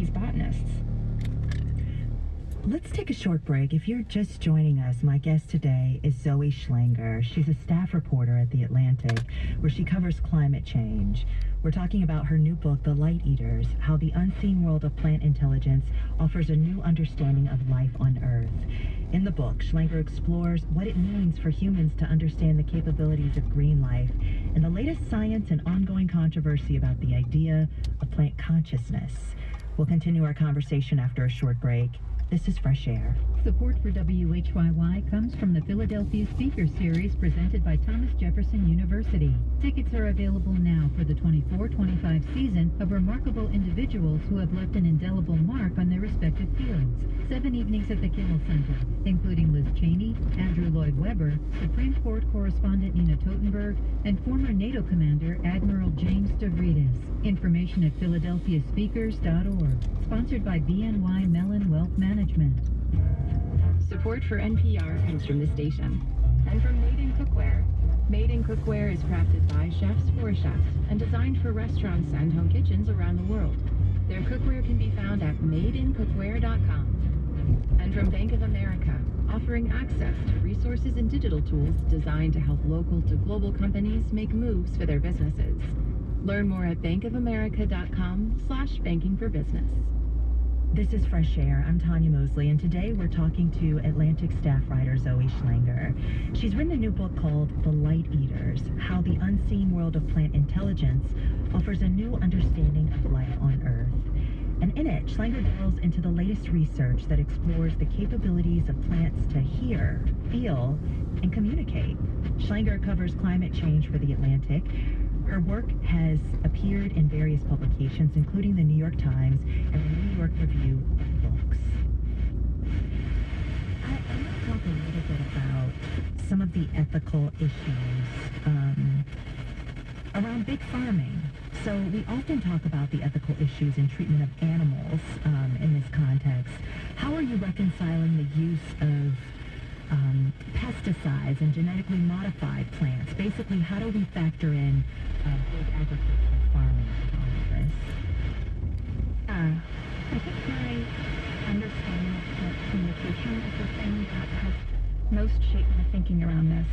these botanists. Let's take a short break. If you're just joining us, my guest today is Zoe Schlanger. She's a staff reporter at The Atlantic, where she covers climate change. We're talking about her new book, The Light Eaters, How the Unseen World of Plant Intelligence Offers a New Understanding of Life on Earth. In the book, Schlanger explores what it means for humans to understand the capabilities of green life and the latest science and ongoing controversy about the idea of plant consciousness. We'll continue our conversation after a short break. This is Fresh Air. Support for WHYY comes from the Philadelphia Speaker Series presented by Thomas Jefferson University. Tickets are available now for the 24-25 season of remarkable individuals who have left an indelible mark on their respective fields. 7 evenings at the Kimmel Center, including Liz Cheney, Andrew Lloyd Webber, Supreme Court correspondent Nina Totenberg, and former NATO commander Admiral James Stavridis. Information at philadelphiaspeakers.org. Sponsored by BNY Mellon Wealth Management. Support for NPR comes from the station and from Made in Cookware. Made in Cookware is crafted by chefs for chefs and designed for restaurants and home kitchens around the world. Their cookware can be found at madeincookware.com. And from Bank of America, offering access to resources and digital tools designed to help local to global companies make moves for their businesses. Learn more at bankofamerica.com/bankingforbusiness. This is Fresh Air. I'm Tanya Mosley, and today we're talking to Atlantic staff writer Zoe Schlanger. She's written a new book called The Light Eaters, How the Unseen World of Plant Intelligence Offers a New Understanding of Life on Earth. And in it, Schlanger delves into the latest research that explores the capabilities of plants to hear, feel, and communicate. Schlanger covers climate change for The Atlantic. Her work has appeared in various publications, including the New York Times and the New York Review of Books. I want to talk a little bit about some of the ethical issues around big farming. So we often talk about the ethical issues in treatment of animals in this context. How are you reconciling the use of pesticides and genetically modified plants? Basically, how do we factor in big agricultural farming into all of this? I think my understanding of plant communication is the thing that has most shaped my thinking around this.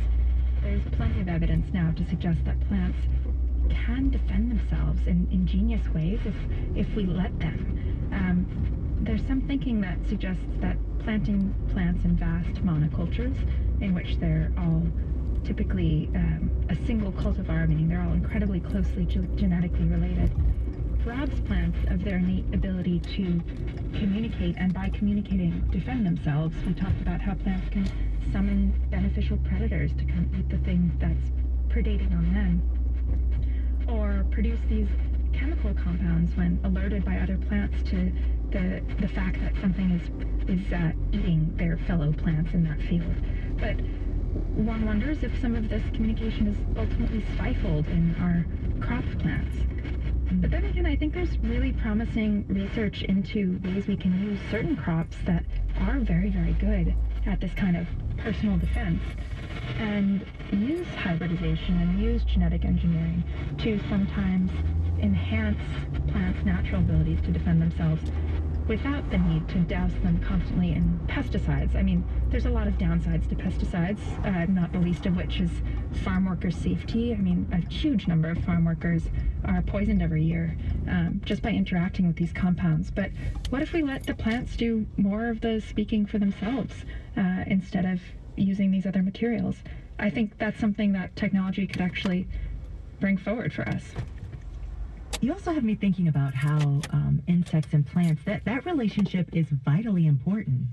There's plenty of evidence now to suggest that plants can defend themselves in ingenious ways if we let them. There's some thinking that suggests that planting plants in vast monocultures, in which they're all typically a single cultivar, meaning they're all incredibly closely genetically related, robs plants of their innate ability to communicate, and by communicating, defend themselves. We talked about how plants can summon beneficial predators to come eat the thing that's predating on them, or produce these chemical compounds when alerted by other plants to the fact that something is eating their fellow plants in that field. But one wonders if some of this communication is ultimately stifled in our crop plants. But then again, I think there's really promising research into ways we can use certain crops that are very, very good at this kind of personal defense, and use hybridization and use genetic engineering to sometimes enhance plants' natural abilities to defend themselves without the need to douse them constantly in pesticides. I mean, there's a lot of downsides to pesticides, not the least of which is farm worker safety. I mean, a huge number of farm workers are poisoned every year just by interacting with these compounds. But what if we let the plants do more of the speaking for themselves instead of using these other materials? I think that's something that technology could actually bring forward for us. You also have me thinking about how insects and plants, that relationship is vitally important.